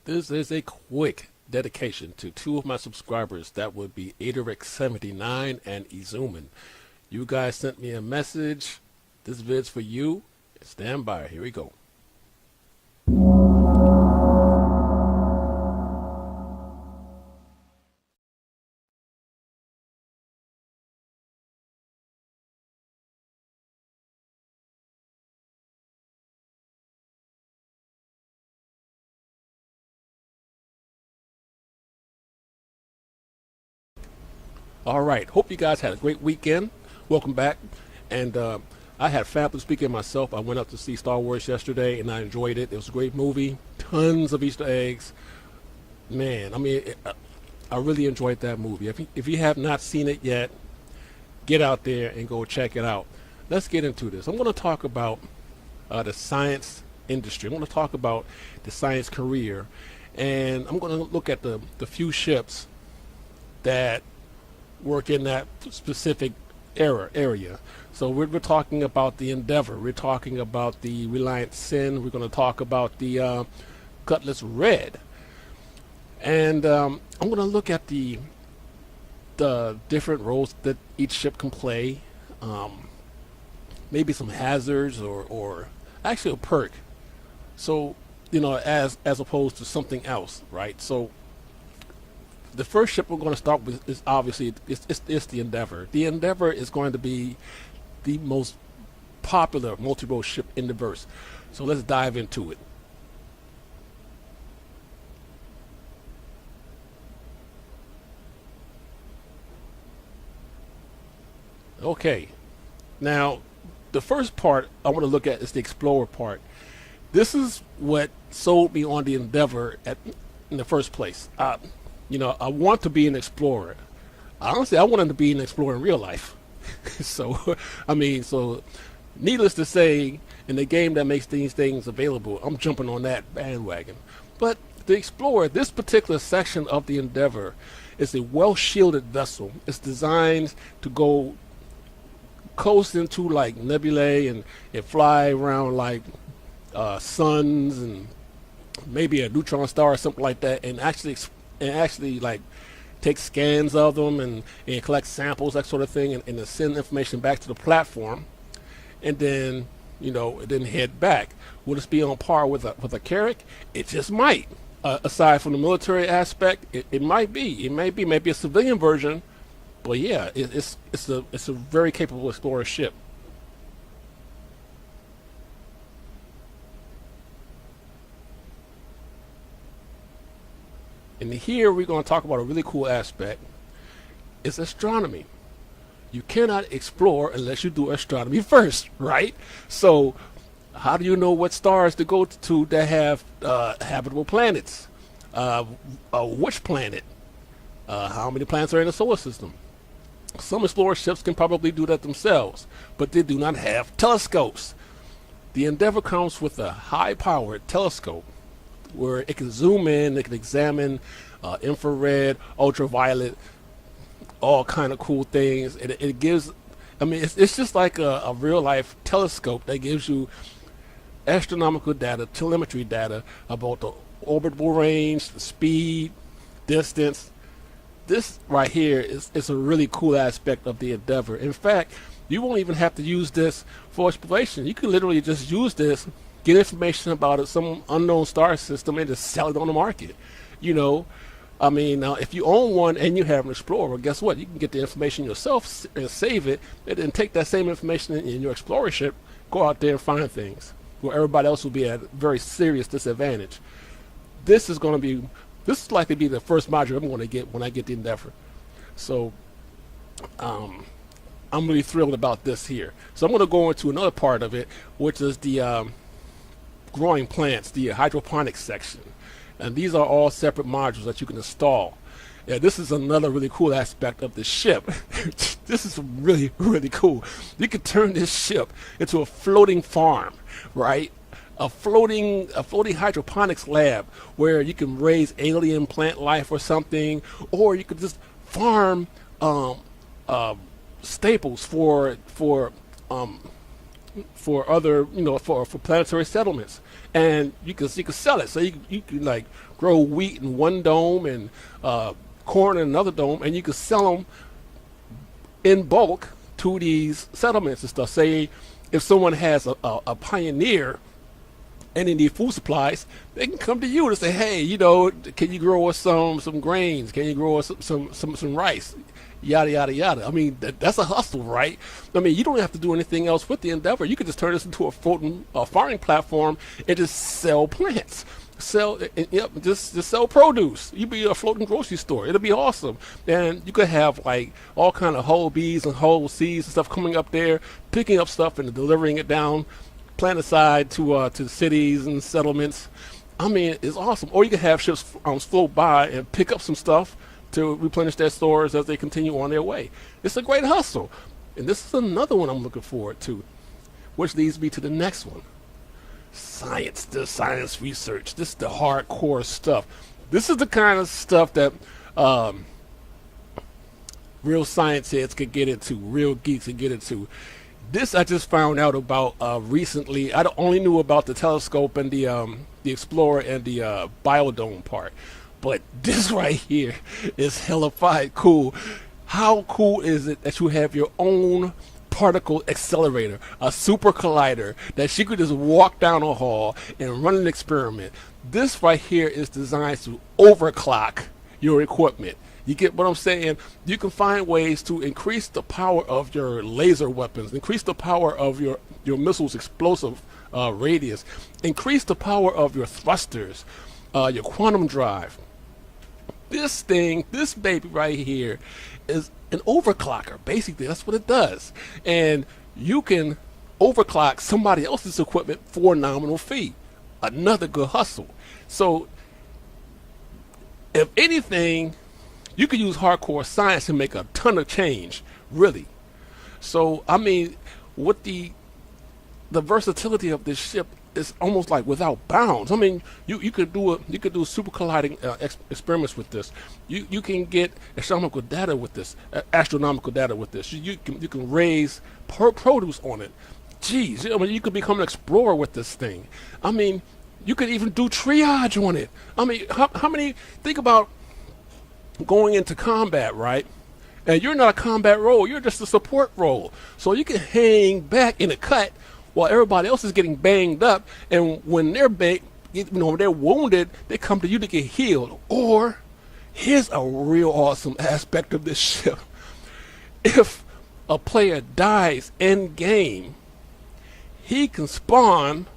This is a quick dedication to two of my subscribers. That would be Aderix79 and Izuman. You guys sent me a message. This vid's for you. Stand by. Here we go. All right. Hope you guys had a great weekend. Welcome back. And I had fabulous weekend myself. I went out to see Star Wars yesterday, and I enjoyed it. It was a great movie. Tons of Easter eggs. Man, I really enjoyed that movie. If you have not seen it yet, get out there and go check it out. Let's get into this. I'm going to talk about the science industry. I'm going to talk about the science career, and I'm going to look at the few ships that work in that specific area. So we're talking about the Endeavor. We're talking about the Reliant Sen. We're going to talk about the Cutlass Red. And I'm going to look at the different roles that each ship can play. Maybe some hazards or actually a perk. So, as opposed to something else, right? So the first ship we're going to start with is obviously it's the Endeavor. The Endeavor is going to be the most popular multi-role ship in the verse. So let's dive into it. Okay, now the first part I want to look at is the Explorer part. This is what sold me on the Endeavor in the first place. I want to be an explorer. Honestly, I wanted to be an explorer in real life. So needless to say, in the game that makes these things available, I'm jumping on that bandwagon. But the Explorer, this particular section of the Endeavor, is a well-shielded vessel. It's designed to go coast into like nebulae and fly around like suns and maybe a neutron star or something like that, and actually like take scans of them and collect samples, that sort of thing, and send information back to the platform, and then head back. Will this be on par with a Carrack? It just might. Aside from the military aspect, it might be. It may be maybe a civilian version, but yeah, it's a very capable explorer ship. And here we're going to talk about a really cool aspect. It's astronomy. You cannot explore unless you do astronomy first, right? So how do you know what stars to go to that have habitable planets? Which planet? How many planets are in the solar system? Some explorer ships can probably do that themselves, but they do not have telescopes. The Endeavor comes with a high-powered telescope where it can zoom in, it can examine infrared, ultraviolet, all kind of cool things. It gives, it's just like a real life telescope that gives you astronomical data, telemetry data about the orbital range, the speed, distance. This right here is a really cool aspect of the Endeavor. In fact, you won't even have to use this for exploration. You can literally just use this, get information about some unknown star system, and just sell it on the market. If you own one and you have an Explorer, guess what? You can get the information yourself and save it, and then take that same information in your Explorer ship, go out there and find things where everybody else will be at a very serious disadvantage. This is likely to be the first module I'm going to get when I get the Endeavor. So I'm really thrilled about this here. So I'm going to go into another part of it, which is the growing plants, the hydroponics section. And these are all separate modules that you can install. Yeah, this is another really cool aspect of the ship. This is really, really cool. You can turn this ship into a floating farm, right? A floating hydroponics lab where you can raise alien plant life or something, or you could just farm staples for for other, for planetary settlements, and you can sell it. So you can like grow wheat in one dome and corn in another dome, and you can sell them in bulk to these settlements and stuff. Say if someone has a pioneer and they need food supplies, they can come to you to say, hey, can you grow us some grains? Can you grow us some rice? Yada yada yada. I mean, that's a hustle, right? I mean, you don't have to do anything else with the Endeavor. You could just turn this into a floating farming platform and just sell plants. Just sell produce. You'd be a floating grocery store. It'll be awesome. And you could have like all kind of whole bees and whole seeds and stuff coming up there, picking up stuff and delivering it down planet-side to cities and settlements. I mean, it's awesome. Or you could have ships float by and pick up some stuff to replenish their stores as they continue on their way. It's a great hustle. And this is another one I'm looking forward to, which leads me to the next one. The science research. This is the hardcore stuff. This is the kind of stuff that real science heads could get into, real geeks could get into. This I just found out about recently. I only knew about the telescope and the Explorer and the biodome part. But this right here is hella cool. How cool is it that you have your own particle accelerator, a super collider that you could just walk down a hall and run an experiment? This right here is designed to overclock your equipment. You get what I'm saying? You can find ways to increase the power of your laser weapons, increase the power of your missiles' explosive radius, increase the power of your thrusters, your quantum drive. This baby right here is an overclocker. Basically, that's what it does. And you can overclock somebody else's equipment for a nominal fee. Another good hustle. So, if anything, you could use hardcore science to make a ton of change, really. So, I mean, with the versatility of this ship is almost like without bounds. I mean, you could do super colliding experiments with this. You can get astronomical data with this. You can raise produce on it. Geez, I mean, you could become an explorer with this thing. I mean, you could even do triage on it. I mean, how many? Think about going into combat, right? And you're not a combat role. You're just a support role. So you can hang back in a cut while everybody else is getting banged up, and when they're they're wounded, they come to you to get healed. Or here's a real awesome aspect of this ship: if a player dies in game, he can spawn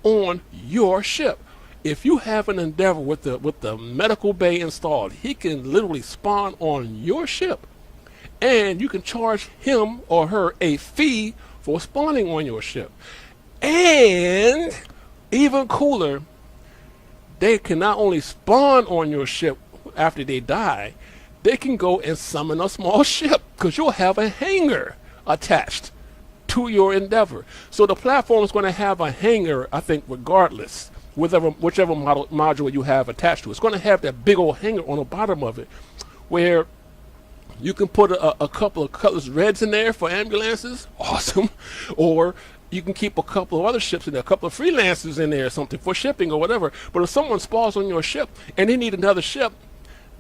on your ship. If you have an Endeavor with the medical bay installed, he can literally spawn on your ship, and you can charge him or her a fee for spawning on your ship. And even cooler, they can not only spawn on your ship after they die, they can go and summon a small ship, because you'll have a hangar attached to your Endeavor. So the platform is going to have a hangar, I think, regardless, whichever module you have attached to. It's going to have that big old hangar on the bottom of it, where you can put a couple of Cutlass Reds in there for ambulances. Awesome. Or you can keep a couple of other ships in there, a couple of freelancers in there or something for shipping or whatever. But if someone spawns on your ship and they need another ship,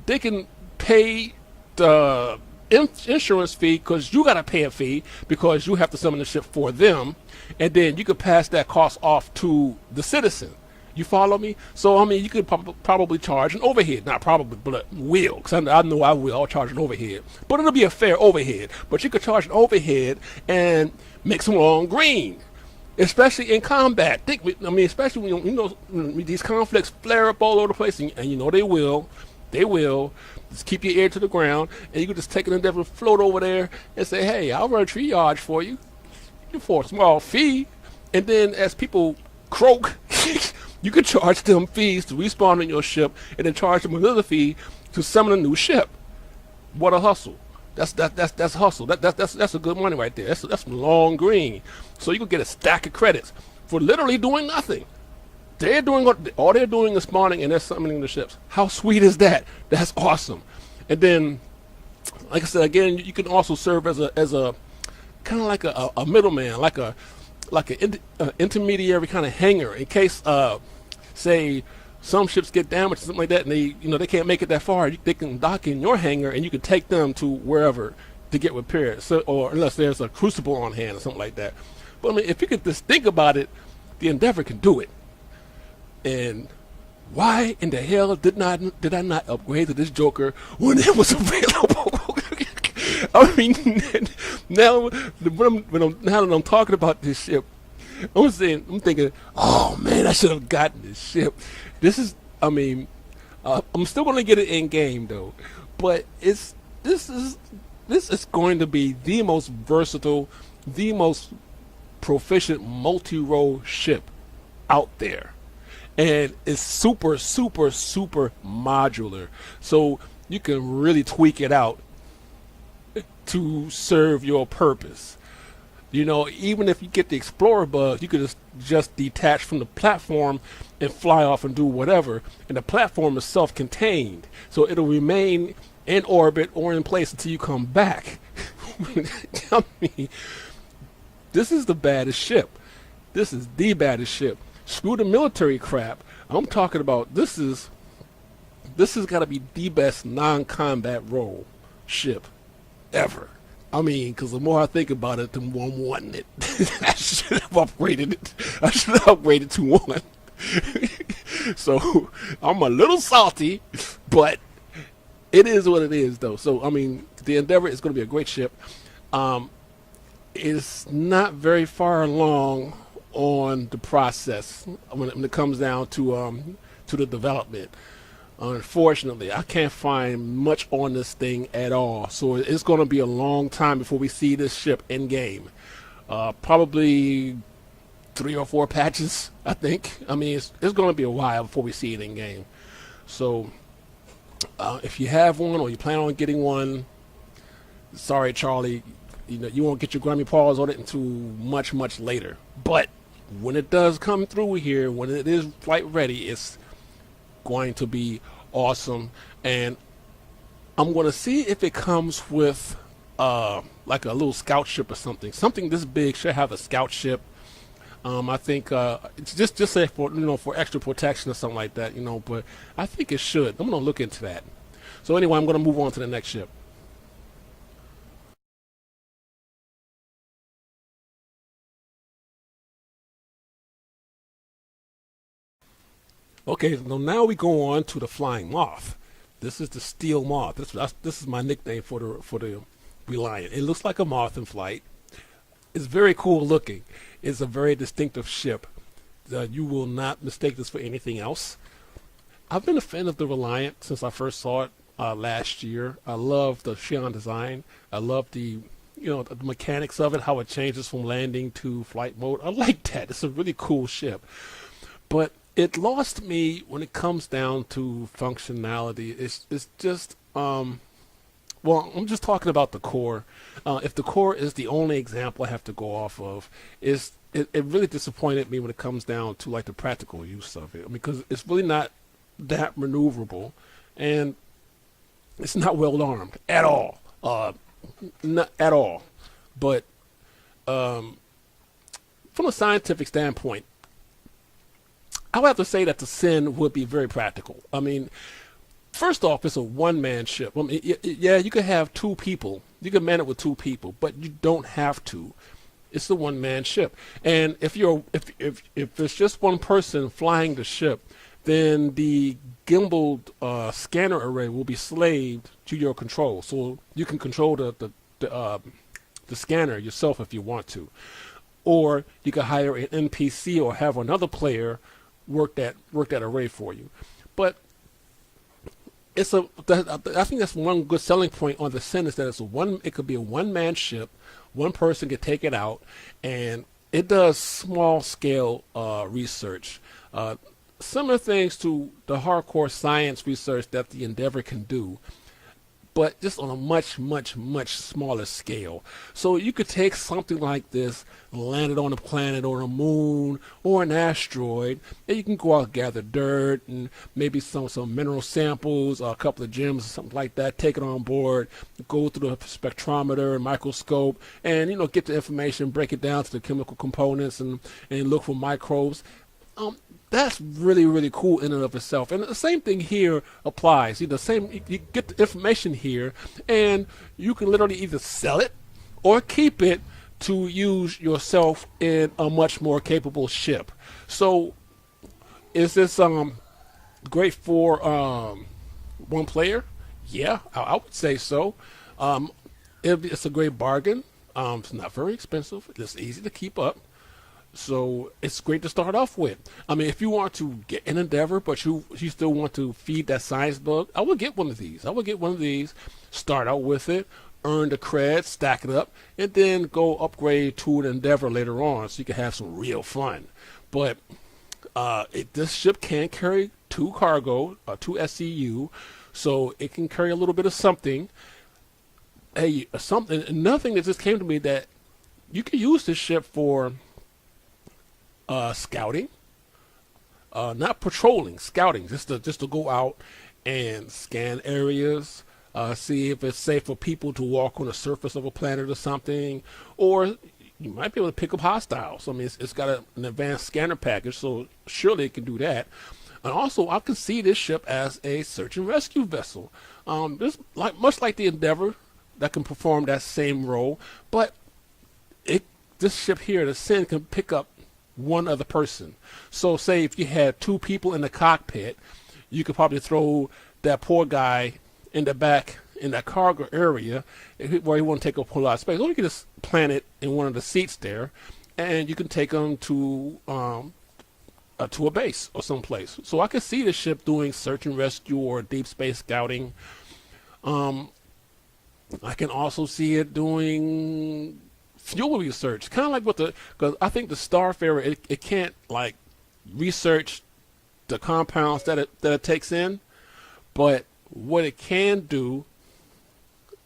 they can pay the insurance fee, because you got to pay a fee because you have to summon the ship for them. And then you could pass that cost off to the citizen. You follow me? So, I mean, you could probably charge an overhead. Not probably, but will. Because I know I will. I'll charge an overhead. But it'll be a fair overhead. But you could charge an overhead and make some long green. Especially in combat. Especially when these conflicts flare up all over the place. And they will. They will. Just keep your ear to the ground. And you can just take an Endeavor, float over there, and say, hey, I'll run triage for you. For a small fee. And then as people croak, you could charge them fees to respawn on your ship, and then charge them another fee to summon a new ship. What a hustle! That's hustle. That's a good money right there. That's some long green. So you could get a stack of credits for literally doing nothing. All they're doing is spawning, and they're summoning the ships. How sweet is that? That's awesome. And then, like I said again, you can also serve as a kind of like a middleman, like like an intermediary kind of hangar in case, say, some ships get damaged or something like that, and they can't make it that far. They can dock in your hangar, and you can take them to wherever to get repaired. So, or unless there's a crucible on hand or something like that. But I mean, if you could just think about it, the Endeavor can do it. And why in the hell did I not upgrade to this Joker when it was available? I mean, now now that I'm talking about this ship, I'm thinking, oh man, I should have gotten this ship. This is, I mean, I'm still going to get it in game though, but this is going to be the most versatile, the most proficient multi-role ship out there, and it's super, super, super modular. So you can really tweak it out to serve your purpose. You know, even if you get the Explorer bug, you could just detach from the platform and fly off and do whatever. And the platform is self-contained, so it'll remain in orbit or in place until you come back. I mean, this is the baddest ship. This is the baddest ship. Screw the military crap. I'm talking about this is got to be the best non-combat role ship ever. I mean, because the more I think about it, the more I'm wanting it. I should have upgraded it. I should have upgraded to one. So I'm a little salty, but it is what it is, though. So I mean, the Endeavor is going to be a great ship. It's not very far along on the process when it comes down to the development. Unfortunately, I can't find much on this thing at all, so it's going to be a long time before we see this ship in game. Probably 3 or 4 patches, I think. I mean, it's going to be a while before we see it in game. So, if you have one or you plan on getting one, sorry, Charlie, you won't get your grimy paws on it until much, much later. But when it does come through here, when it is flight ready, it's going to be awesome. And I'm going to see if it comes with like a little scout ship or something this big should have a scout ship. I think it's just say for extra protection or something like that, but I think it should. I'm going to look into that. So anyway, I'm going to move on to the next ship. Okay, so now we go on to the flying moth. This is the steel moth. This is my nickname for the Reliant. It looks like a moth in flight. It's very cool looking. It's a very distinctive ship. You will not mistake this for anything else. I've been a fan of the Reliant since I first saw it last year. I love the Xi'an design. I love the mechanics of it, how it changes from landing to flight mode. I like that. It's a really cool ship. But it lost me when it comes down to functionality. It's just well, I'm just talking about the core. If the core is the only example I have to go off of, it really disappointed me when it comes down to like the practical use of it, because it's really not that maneuverable, and it's not well armed at all. Not at all. But from a scientific standpoint, I would have to say that the Sen would be very practical. I mean, first off, it's a one-man ship. I mean, yeah, you could have 2 people. You can man it with 2 people, but you don't have to. It's a one-man ship. And if it's just one person flying the ship, then the gimbaled scanner array will be slaved to your control. So you can control the scanner yourself if you want to, or you can hire an NPC or have another player work that array for you. But I think that's one good selling point on the Sen, is that it could be a one-man ship. One person could take it out, and it does small scale research, similar things to the hardcore science research that the Endeavor can do. but just on a much, much, much smaller scale. So you could take something like this, land it on a planet or a moon or an asteroid, and you can go out and gather dirt and maybe some mineral samples, a couple of gems, something like that, take it on board, go through the spectrometer and microscope, and get the information, break it down to the chemical components, and look for microbes. That's really, really cool in and of itself. And the same thing here applies. You get the information here, and you can literally either sell it or keep it to use yourself in a much more capable ship. So is this great for one player? Yeah, I would say so. It's a great bargain. It's not very expensive. It's easy to keep up. So it's great to start off with. I mean, if you want to get an Endeavor, but you still want to feed that science bug, I would get one of these. Start out with it, earn the cred, stack it up, and then go upgrade to an Endeavor later on so you can have some real fun. But this ship can carry 2 cargo, 2 SCU, so it can carry a little bit of something. Another thing that just came to me, that you can use this ship for scouting, not patrolling, scouting, just to go out and scan areas, see if it's safe for people to walk on the surface of a planet or something, or you might be able to pick up hostiles. I mean, it's got an advanced scanner package, so surely it can do that. And also, I can see this ship as a search and rescue vessel. This much like the Endeavor, that can perform that same role, but this ship here, the Sen, can pick up one other person. So say if you had 2 people in the cockpit, you could probably throw that poor guy in the back in that cargo area where he won't take up a whole lot of space. Or you can just plant it in one of the seats there, and you can take them to a base or someplace. So I could see the ship doing search and rescue or deep space scouting. I can also see it doing fuel research, kind of like because I think the Starfarer, it can't like research the compounds that it takes in, but what it can do,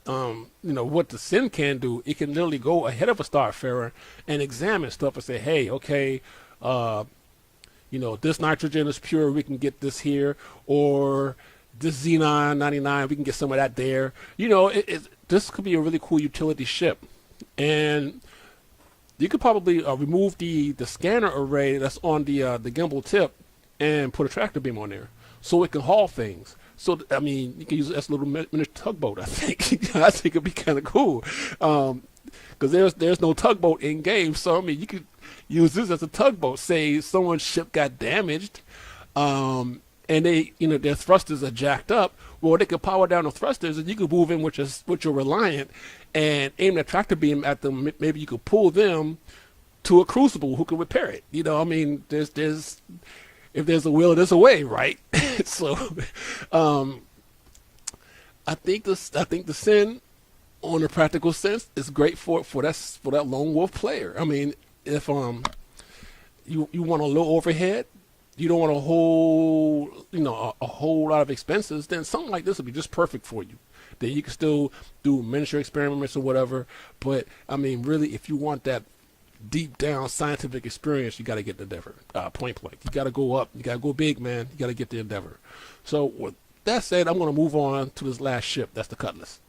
what the Sen can do, it can literally go ahead of a Starfarer and examine stuff and say, hey, okay, this nitrogen is pure, we can get this here, or this Xenon 99, we can get some of that there. This could be a really cool utility ship. And you could probably remove the scanner array that's on the gimbal tip and put a tractor beam on there so it can haul things. So, I mean, you can use it as a little miniature tugboat, I think. I think it'd be kind of cool. Because there's no tugboat in game. So, I mean, you could use this as a tugboat. Say someone's ship got damaged, and their thrusters are jacked up. Well, they could power down the thrusters, and you could move in with your Reliant and aim the tractor beam at them. Maybe you could pull them to a crucible who can repair it. I mean, there's if there's a will, there's a way, right? So, I think the Sen, on a practical sense, is great for that lone wolf player. I mean, if you want a low overhead, you don't want a whole lot of expenses, then something like this would be just perfect for you. Then you can still do miniature experiments or whatever. But I mean, really, if you want that deep down scientific experience, you got to get the Endeavor. Point blank, you got to go up. You got to go big, man. You got to get the Endeavor. So with that said, I'm going to move on to this last ship. That's the Cutlass.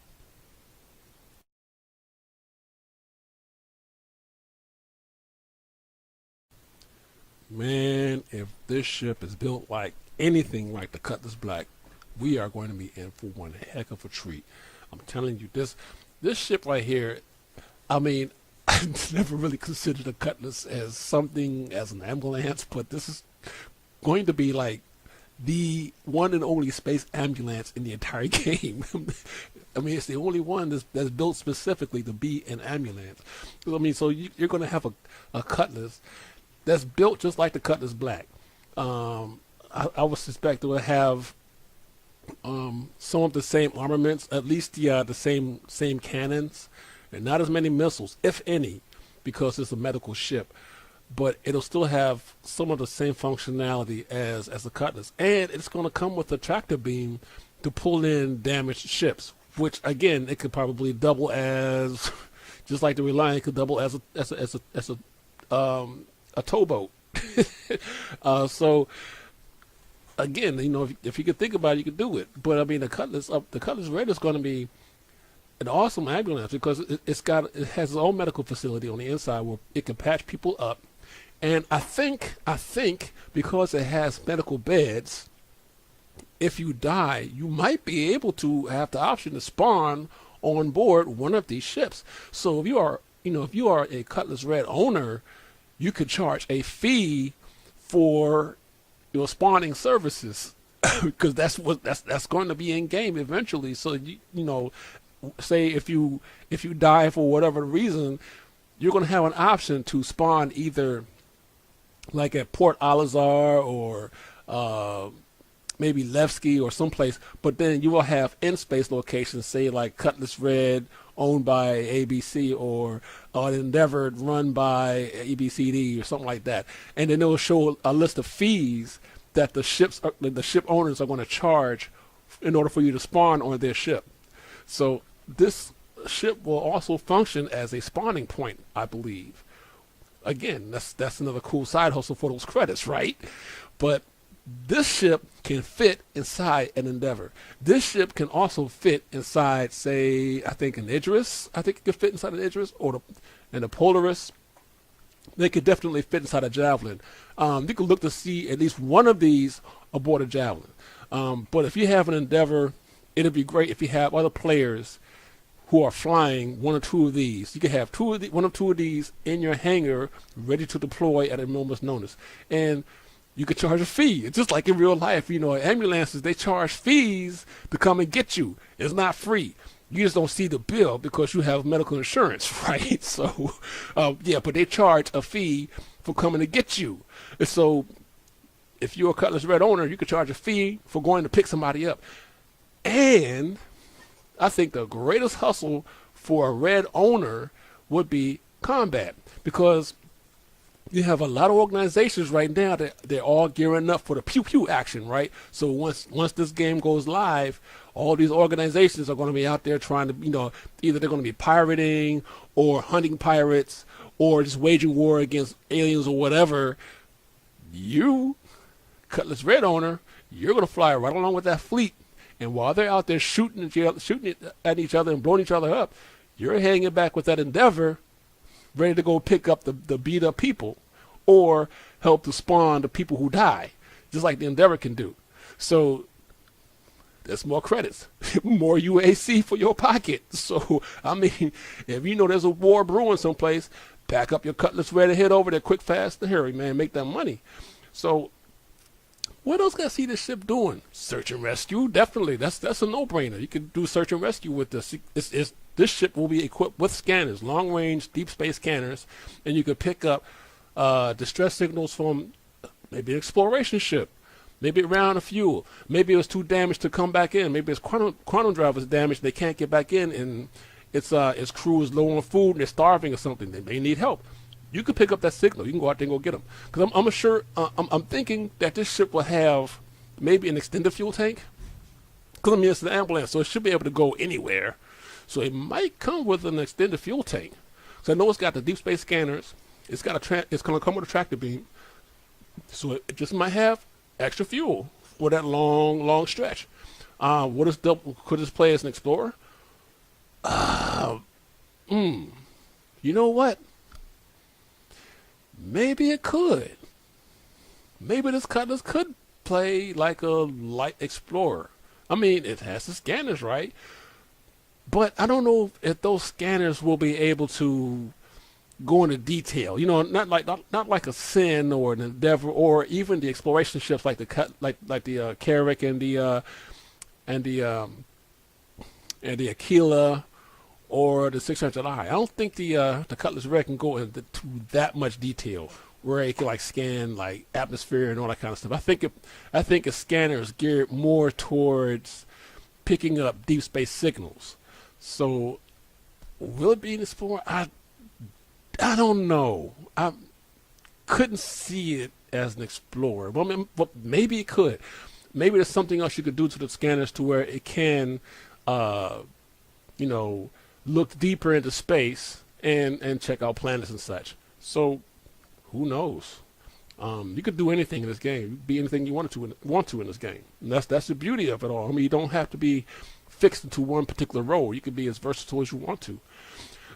Man, if this ship is built like anything like the Cutlass Black, we are going to be in for one heck of a treat. I'm telling you, this ship right here, I mean, I've never really considered a Cutlass as an ambulance, but this is going to be like the one and only space ambulance in the entire game. I mean, it's the only one that's built specifically to be an ambulance. I mean, so you're going to have a Cutlass that's built just like the Cutlass Black. I would suspect it will have some of the same armaments, at least the same cannons, and not as many missiles, if any, because it's a medical ship. But it'll still have some of the same functionality as the Cutlass, and it's going to come with a tractor beam to pull in damaged ships, which again it could probably double as, just like the Reliant could double as a towboat. So again, if you could think about it, you could do it. But I mean, the Cutlass Red is going to be an awesome ambulance because it has its own medical facility on the inside where it can patch people up. And I think because it has medical beds, if you die, you might be able to have the option to spawn on board one of these ships. So if you are a Cutlass Red owner, you could charge a fee for your spawning services because that's going to be in game eventually. So say if you die for whatever reason, you're going to have an option to spawn either like at Port Alizar or maybe Levski or someplace, but then you will have in-space locations, say like Cutlass Red owned by ABC or Endeavor run by EBCD or something like that, and then it will show a list of fees that the ship owners are going to charge in order for you to spawn on their ship. So this ship will also function as a spawning point, I believe. Again, that's another cool side hustle for those credits, right? But this ship can fit inside an Endeavor. This ship can also fit inside, say, I think an Idris. I think it could fit inside an Idris and a Polaris. They could definitely fit inside a Javelin. You can look to see at least one of these aboard a Javelin. But if you have an Endeavor, it'd be great if you have other players who are flying one or two of these. You could have one or two of these in your hangar, ready to deploy at a moment's notice. And you could charge a fee. It's just like in real life, ambulances, they charge fees to come and get you. It's not free. You just don't see the bill because you have medical insurance, right? So, but they charge a fee for coming to get you. And so, if you're a Cutlass Red owner, you could charge a fee for going to pick somebody up. And I think the greatest hustle for a Red owner would be combat, because you have a lot of organizations right now that they're all gearing up for the pew-pew action, right? So once this game goes live, all these organizations are going to be out there trying to, either they're going to be pirating or hunting pirates or just waging war against aliens or whatever. You, Cutlass Red owner, you're going to fly right along with that fleet. And while they're out there shooting at each other and blowing each other up, you're hanging back with that Endeavor, ready to go pick up the beat up people or help to spawn the people who die, just like the Endeavor can do. So there's more credits, more UAC for your pocket. So, I mean, if you know there's a war brewing someplace, pack up your Cutlass Red and head over there quick, fast, and hurry, man, make that money. So what else can I see this ship doing? Search and rescue, definitely. That's a no-brainer. You can do search and rescue with this. This ship will be equipped with scanners, long-range, deep space scanners, and you could pick up distress signals from maybe an exploration ship. Maybe it ran out of fuel. Maybe it was too damaged to come back in. Maybe its quantum drive was damaged. They can't get back in, and its crew is low on food and they're starving or something. They may need help. You can pick up that signal. You can go out there and go get them. Because I'm thinking that this ship will have maybe an extended fuel tank. Because I mean, it's an ambulance, so it should be able to go anywhere. So it might come with an extended fuel tank. So I know it's got the deep space scanners. It's going to come with a tractor beam. So it just might have extra fuel for that long stretch. Could this play as an explorer? You know what? Maybe it could. Maybe this Cutlass could play like a light explorer. I mean, it has the scanners, right? But I don't know if those scanners will be able to go into detail. Not like a Sen or an Endeavor or even the exploration ships like the Carrick and the Aquila or the 600i. I don't think the Cutlass Red can go into that much detail where it can like scan like atmosphere and all that kind of stuff. I think a scanner is geared more towards picking up deep space signals. So will it be an explorer? I don't know. I couldn't see it as an explorer. But maybe it could. Maybe there's something else you could do to the scanners to where it can you know, look deeper into space and check out planets and such. So who knows? You could do anything in this game. You could be anything you want to in this game. And that's the beauty of it all. I mean, you don't have to be fixed into one particular role. You can be as versatile as you want to.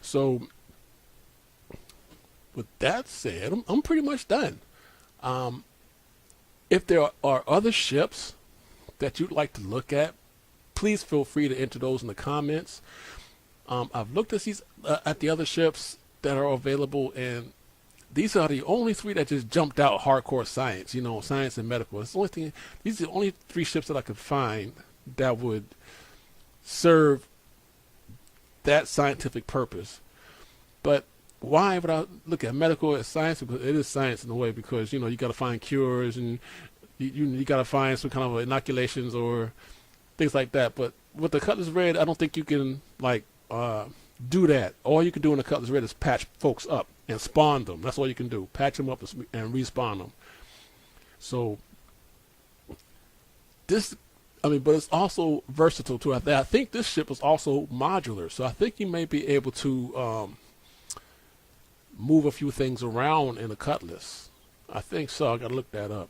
So with that said, I'm pretty much done. If there are other ships that you'd like to look at, please feel free to enter those in the comments. I've looked at the other ships that are available, and these are the only three that just jumped out hardcore science, science and medical. It's the only thing. These are the only three ships that I could find that would serve that scientific purpose. But why would I look at medical as science? Because it is science in a way, because you got to find cures, and you got to find some kind of inoculations or things like that. But with the Cutlass Red, I don't think you can do that. All you can do in the Cutlass Red is patch folks up and spawn them. That's all you can do. Patch them up and respawn them. So this, but it's also versatile too. I think this ship is also modular. So I think you may be able to move a few things around in the Cutlass. I think so. I got to look that up.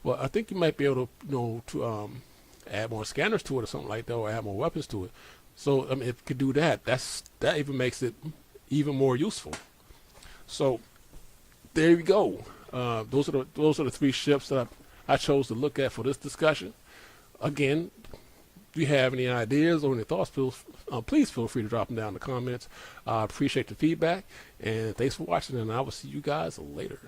Well, I think you might be able to, add more scanners to it or something like that, or add more weapons to it. So if it could do that, that even makes it even more useful. So there you go. Those are the three ships that I chose to look at for this discussion. Again, if you have any ideas or any thoughts, please feel free to drop them down in the comments. I appreciate the feedback, and thanks for watching, and I will see you guys later.